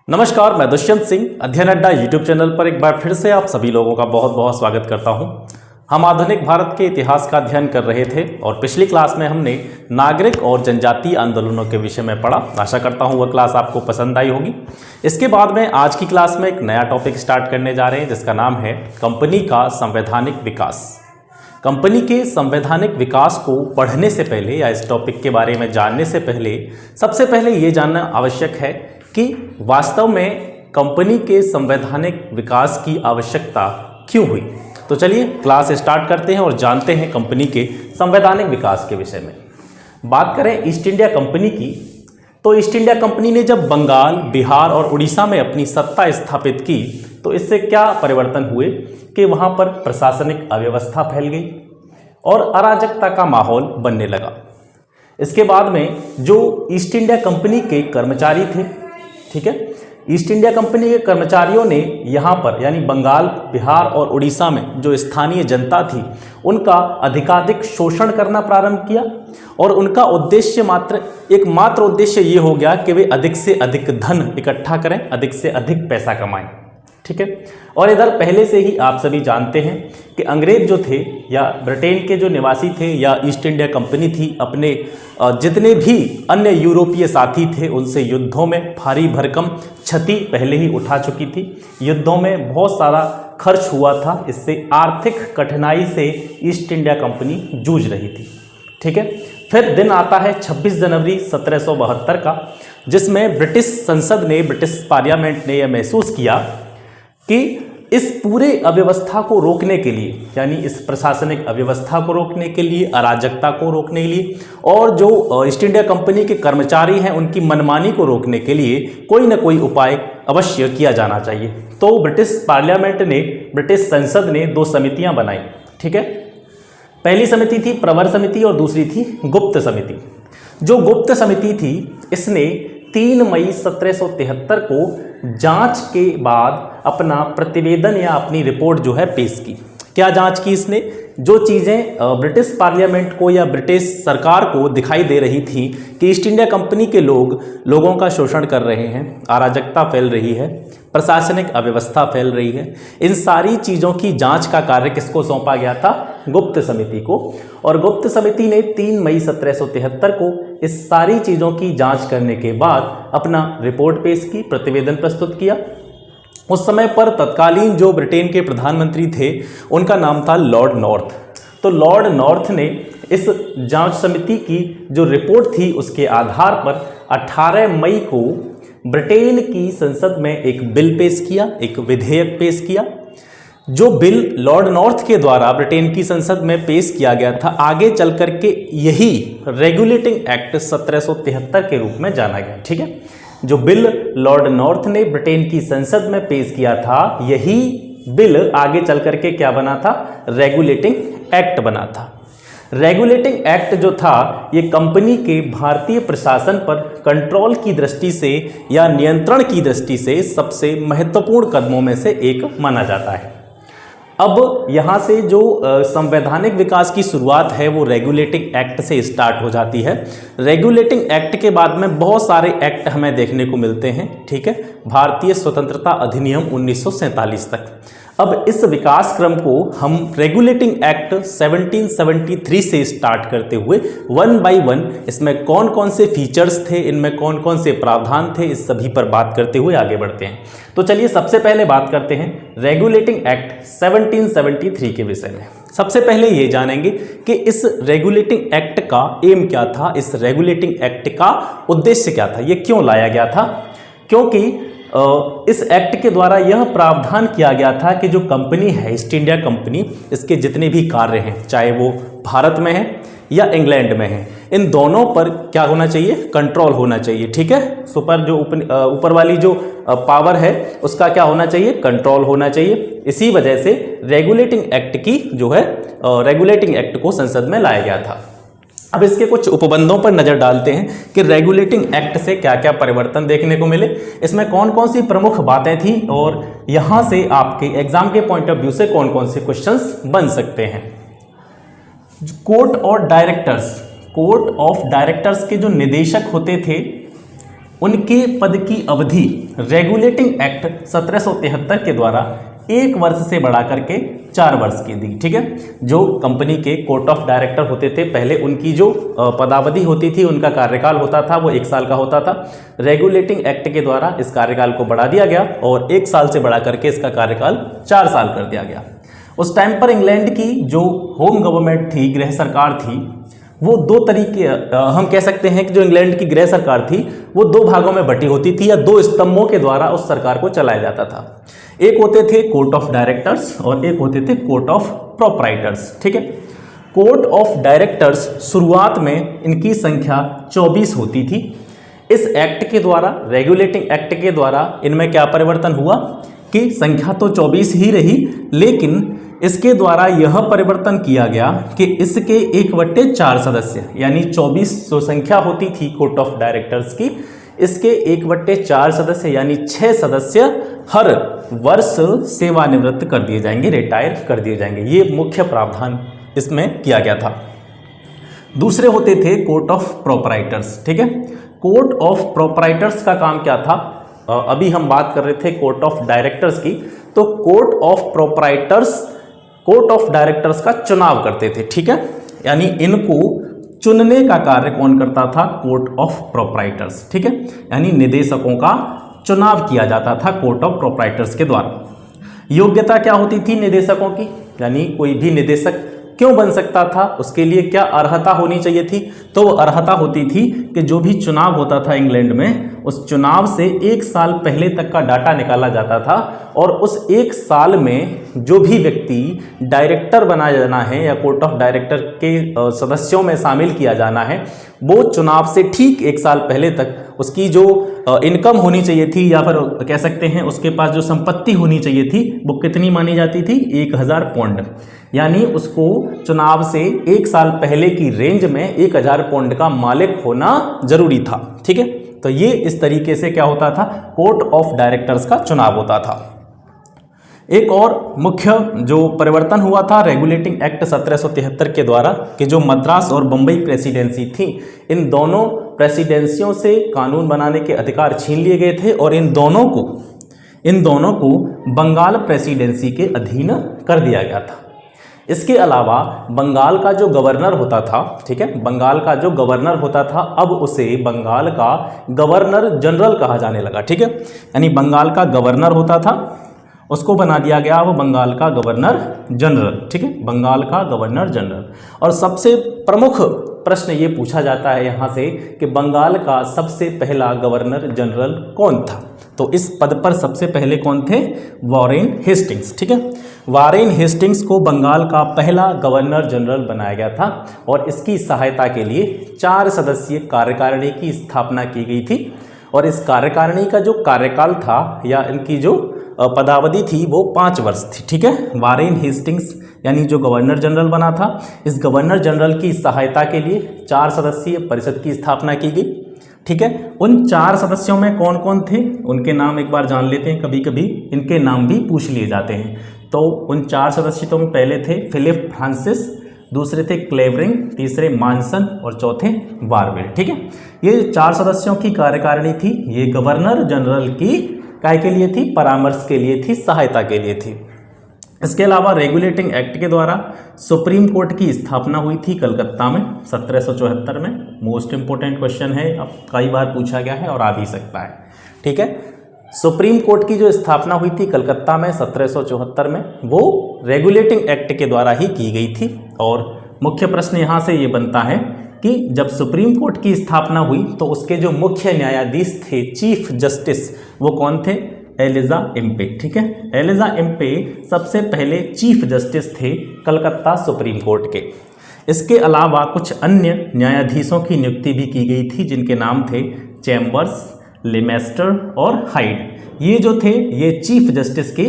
नमस्कार, मैं दुष्यंत सिंह अध्ययन अड्डा यूट्यूब चैनल पर एक बार फिर से आप सभी लोगों का बहुत बहुत स्वागत करता हूं। हम आधुनिक भारत के इतिहास का अध्ययन कर रहे थे और पिछली क्लास में हमने नागरिक और जनजातीय आंदोलनों के विषय में पढ़ा। आशा करता हूं वह क्लास आपको पसंद आई होगी। इसके बाद में आज की क्लास में एक नया टॉपिक स्टार्ट करने जा रहे हैं जिसका नाम है कंपनी का संवैधानिक विकास। कंपनी के संवैधानिक विकास को पढ़ने से पहले या इस टॉपिक के बारे में जानने से पहले सबसे पहले ये जानना आवश्यक है कि वास्तव में कंपनी के संवैधानिक विकास की आवश्यकता क्यों हुई। तो चलिए क्लास स्टार्ट करते हैं और जानते हैं कंपनी के संवैधानिक विकास के विषय में। बात करें ईस्ट इंडिया कंपनी की, तो ईस्ट इंडिया कंपनी ने जब बंगाल, बिहार और उड़ीसा में अपनी सत्ता स्थापित की तो इससे क्या परिवर्तन हुए कि वहाँ पर प्रशासनिक अव्यवस्था फैल गई और अराजकता का माहौल बनने लगा। इसके बाद में जो ईस्ट इंडिया कंपनी के कर्मचारी थे, ठीक है, ईस्ट इंडिया कंपनी के कर्मचारियों ने यहाँ पर यानी बंगाल, बिहार और उड़ीसा में जो स्थानीय जनता थी उनका अधिकाधिक शोषण करना प्रारंभ किया और उनका उद्देश्य एकमात्र उद्देश्य ये हो गया कि वे अधिक से अधिक धन इकट्ठा करें, अधिक से अधिक पैसा कमाएं। ठीक है, और इधर पहले से ही आप सभी जानते हैं कि अंग्रेज जो थे या ब्रिटेन के जो निवासी थे या ईस्ट इंडिया कंपनी थी अपने जितने भी अन्य यूरोपीय साथी थे उनसे युद्धों में भारी भरकम क्षति पहले ही उठा चुकी थी। युद्धों में बहुत सारा खर्च हुआ था, इससे आर्थिक कठिनाई से ईस्ट इंडिया कंपनी जूझ रही थी। ठीक है, फिर दिन आता है 26 जनवरी 1772 का, जिसमें ब्रिटिश संसद ने, ब्रिटिश पार्लियामेंट ने यह महसूस किया कि इस पूरे अव्यवस्था को रोकने के लिए, यानी इस प्रशासनिक अव्यवस्था को रोकने के लिए, अराजकता को रोकने के लिए और जो ईस्ट इंडिया कंपनी के कर्मचारी हैं उनकी मनमानी को रोकने के लिए कोई ना कोई उपाय अवश्य किया जाना चाहिए। तो ब्रिटिश पार्लियामेंट ने, ब्रिटिश संसद ने दो समितियां बनाई। ठीक है, पहली समिति थी प्रवर समिति और दूसरी थी गुप्त समिति। जो गुप्त समिति थी इसने 3 मई 1773 को जांच के बाद अपना प्रतिवेदन या अपनी रिपोर्ट जो है पेश की। क्या जांच की इसने? जो चीज़ें ब्रिटिश पार्लियामेंट को या ब्रिटिश सरकार को दिखाई दे रही थी कि ईस्ट इंडिया कंपनी के लोगों का शोषण कर रहे हैं, अराजकता फैल रही है, प्रशासनिक अव्यवस्था फैल रही है, इन सारी चीज़ों की जांच का कार्य किसको सौंपा गया था? गुप्त समिति को। और गुप्त समिति ने 3 मई 1773 को इस सारी चीज़ों की जांच करने के बाद अपना रिपोर्ट पेश की, प्रतिवेदन प्रस्तुत किया। उस समय पर तत्कालीन जो ब्रिटेन के प्रधानमंत्री थे उनका नाम था लॉर्ड नॉर्थ। तो लॉर्ड नॉर्थ ने इस जांच समिति की जो रिपोर्ट थी उसके आधार पर 18 मई को ब्रिटेन की संसद में एक बिल पेश किया, एक विधेयक पेश किया। जो बिल लॉर्ड नॉर्थ के द्वारा ब्रिटेन की संसद में पेश किया गया था आगे चल करके यही रेगुलेटिंग एक्ट 1773 के रूप में जाना गया। ठीक है, जो बिल लॉर्ड नॉर्थ ने ब्रिटेन की संसद में पेश किया था यही बिल आगे चल करके क्या बना था? रेगुलेटिंग एक्ट बना था। रेगुलेटिंग एक्ट जो था ये कंपनी के भारतीय प्रशासन पर कंट्रोल की दृष्टि से या नियंत्रण की दृष्टि से सबसे महत्वपूर्ण कदमों में से एक माना जाता है। अब यहाँ से जो संवैधानिक विकास की शुरुआत है वो रेगुलेटिंग एक्ट से स्टार्ट हो जाती है। रेगुलेटिंग एक्ट के बाद में बहुत सारे एक्ट हमें देखने को मिलते हैं। ठीक है, भारतीय स्वतंत्रता अधिनियम 1947 तक। अब इस विकास क्रम को हम रेगुलेटिंग एक्ट 1773 से स्टार्ट करते हुए 1 बाय 1 इसमें कौन कौन से फीचर्स थे, इनमें कौन कौन से प्रावधान थे, इस सभी पर बात करते हुए आगे बढ़ते हैं। तो चलिए सबसे पहले बात करते हैं रेगुलेटिंग एक्ट 1773 के विषय में। सबसे पहले ये जानेंगे कि इस रेगुलेटिंग एक्ट का एम क्या था, इस रेगुलेटिंग एक्ट का उद्देश्य क्या था, ये क्यों लाया गया था। क्योंकि इस एक्ट के द्वारा यह प्रावधान किया गया था कि जो कंपनी है ईस्ट इंडिया कंपनी, इसके जितने भी कार्य हैं चाहे वो भारत में है या इंग्लैंड में है, इन दोनों पर क्या होना चाहिए? कंट्रोल होना चाहिए। ठीक है, ऊपर वाली जो पावर है उसका क्या होना चाहिए? कंट्रोल होना चाहिए। इसी वजह से रेगुलेटिंग एक्ट की जो है रेगुलेटिंग एक्ट को संसद में लाया गया था। अब इसके कुछ उपबंधों पर नजर डालते हैं कि रेगुलेटिंग एक्ट से क्या क्या परिवर्तन देखने को मिले, इसमें कौन कौन सी प्रमुख बातें थी और यहां से आपके एग्जाम के पॉइंट ऑफ व्यू से कौन कौन से क्वेश्चंस बन सकते हैं। कोर्ट ऑफ डायरेक्टर्स के जो निदेशक होते थे उनके पद की अवधि रेगुलेटिंग एक्ट 1773 के द्वारा 1 वर्ष से बढ़ा करके 4 वर्ष की दी। ठीक है, जो कंपनी के कोर्ट ऑफ डायरेक्टर होते थे पहले, उनकी जो पदावधि होती थी, उनका कार्यकाल होता था वो 1 साल का होता था। रेगुलेटिंग एक्ट के द्वारा इस कार्यकाल को बढ़ा दिया गया और 1 साल से बढ़ा करके इसका कार्यकाल 4 साल कर दिया गया। उस टाइम पर इंग्लैंड की जो होम गवर्नमेंट थी, गृह सरकार थी, वो 2 तरीके, हम कह सकते हैं कि जो इंग्लैंड की गृह सरकार थी वो 2 भागों में बटी होती थी या 2 स्तंभों के द्वारा उस सरकार को चलाया जाता था। एक होते थे कोर्ट ऑफ डायरेक्टर्स और एक होते थे कोर्ट ऑफ प्रोप्राइटर्स। ठीक है, कोर्ट ऑफ डायरेक्टर्स शुरुआत में इनकी संख्या 24 होती थी। इस एक्ट के द्वारा, रेगुलेटिंग एक्ट के द्वारा इनमें क्या परिवर्तन हुआ कि संख्या तो 24 ही रही, लेकिन इसके द्वारा यह परिवर्तन किया गया कि इसके 1/4 सदस्य, यानी 24 जो संख्या होती थी कोर्ट ऑफ डायरेक्टर्स की, इसके 1/4 सदस्य यानी 6 सदस्य हर वर्ष सेवानिवृत्त कर दिए जाएंगे, रिटायर कर दिए जाएंगे। ये मुख्य प्रावधान इसमें किया गया था। दूसरे होते थे कोर्ट ऑफ प्रोप्राइटर्स। ठीक है, कोर्ट ऑफ प्रोप्राइटर्स का काम क्या था? अभी हम बात कर रहे थे कोर्ट ऑफ डायरेक्टर्स की, तो court of proprietors court of directors का चुनाव करते थे। ठीक है, यानी इनको चुनने का कार्य कौन करता था? Court of proprietors. ठीक है, यानी निदेशकों का चुनाव किया जाता था कोर्ट ऑफ प्रोप्राइटर्स के द्वारा। योग्यता क्या होती थी निदेशकों की? यानी कोई भी निदेशक क्यों बन सकता था, उसके लिए क्या अर्हता होनी चाहिए थी? तो वो अर्हता होती थी कि जो भी चुनाव होता था इंग्लैंड में, उस चुनाव से 1 साल पहले तक का डाटा निकाला जाता था और उस 1 साल में जो भी व्यक्ति डायरेक्टर बनाया जाना है या कोर्ट ऑफ डायरेक्टर के सदस्यों में शामिल किया जाना है, वो चुनाव से ठीक 1 साल पहले तक उसकी जो इनकम होनी चाहिए थी या फिर कह सकते हैं उसके पास जो संपत्ति होनी चाहिए थी, वो कितनी मानी जाती थी? 1000 पौंड। यानी उसको चुनाव से 1 साल पहले की रेंज में 1000 पौंड का मालिक होना जरूरी था। ठीक है, तो ये इस तरीके से क्या होता था? कोर्ट ऑफ डायरेक्टर्स का चुनाव होता था। एक और मुख्य जो परिवर्तन हुआ था रेगुलेटिंग एक्ट 1773 के द्वारा कि जो मद्रास और बम्बई प्रेसिडेंसी थी, इन दोनों प्रेसिडेंसियों से कानून बनाने के अधिकार छीन लिए गए थे और इन दोनों को बंगाल प्रेसिडेंसी के अधीन कर दिया गया था। इसके अलावा बंगाल का जो गवर्नर होता था, ठीक है, बंगाल का जो गवर्नर होता था, अब उसे बंगाल का गवर्नर जनरल कहा जाने लगा। ठीक है, यानी बंगाल का गवर्नर होता था, उसको बना दिया गया वो बंगाल का गवर्नर जनरल। ठीक है, बंगाल का गवर्नर जनरल। और सबसे प्रमुख प्रश्न ये पूछा जाता है यहाँ से कि बंगाल का सबसे पहला गवर्नर जनरल कौन था? तो इस पद पर सबसे पहले कौन थे? Warren Hastings. ठीक है, वॉरेन हेस्टिंग्स को बंगाल का पहला गवर्नर जनरल बनाया गया था और इसकी सहायता के लिए 4 सदस्यीय कार्यकारिणी की स्थापना की गई थी। और इस कार्यकारिणी का जो कार्यकाल था या इनकी जो पदावधि थी वो 5 वर्ष थी। ठीक है, वॉरेन हेस्टिंग्स यानी जो गवर्नर जनरल बना था, इस गवर्नर जनरल की सहायता के लिए 4 सदस्यीय परिषद की स्थापना की गई। ठीक है, उन 4 सदस्यों में कौन कौन थे उनके नाम एक बार जान लेते हैं। कभी कभी इनके नाम भी पूछ लिए जाते हैं। तो उन 4 सदस्यों में पहले थे फिलिप फ्रांसिस, दूसरे थे क्लेवरिंग, तीसरे मानसन और चौथे वारवेल। ठीक है, ये 4 सदस्यों की कार्यकारिणी थी। ये गवर्नर जनरल की काय के लिए थी? परामर्श के लिए थी, सहायता के लिए थी। इसके अलावा रेगुलेटिंग एक्ट के द्वारा सुप्रीम कोर्ट की स्थापना हुई थी कलकत्ता में 1774 में। मोस्ट इंपोर्टेंट क्वेश्चन है, अब कई बार पूछा गया है और आ भी सकता है। ठीक है, सुप्रीम कोर्ट की जो स्थापना हुई थी कलकत्ता में 1774 में, वो रेगुलेटिंग एक्ट के द्वारा ही की गई थी। और मुख्य प्रश्न यहाँ से ये बनता है कि जब सुप्रीम कोर्ट की स्थापना हुई तो उसके जो मुख्य न्यायाधीश थे, चीफ जस्टिस, वो कौन थे? Elijah Impey. ठीक है, एलिजा इम्पे सबसे पहले चीफ जस्टिस थे कलकत्ता सुप्रीम कोर्ट के। इसके अलावा कुछ अन्य न्यायाधीशों की नियुक्ति भी की गई थी जिनके नाम थे चैम्बर्स, लेमेस्टर और हाइड। ये जो थे ये चीफ जस्टिस के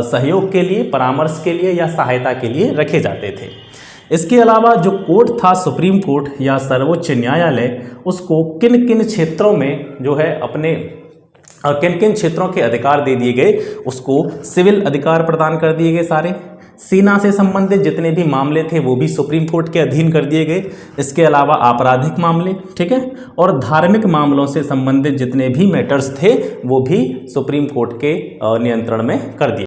सहयोग के लिए, परामर्श के लिए या सहायता के लिए रखे जाते थे। इसके अलावा जो कोर्ट था सुप्रीम कोर्ट या सर्वोच्च न्यायालय, उसको किन किन क्षेत्रों में जो है अपने किन किन क्षेत्रों के अधिकार दे दिए गए, उसको सिविल अधिकार प्रदान कर दिए गए सारे, सेना से संबंधित जितने भी मामले थे वो भी सुप्रीम कोर्ट के अधीन कर दिए गए। इसके अलावा आपराधिक मामले, ठीक है, और धार्मिक मामलों से संबंधित जितने भी मैटर्स थे वो भी सुप्रीम कोर्ट के नियंत्रण में कर दिए।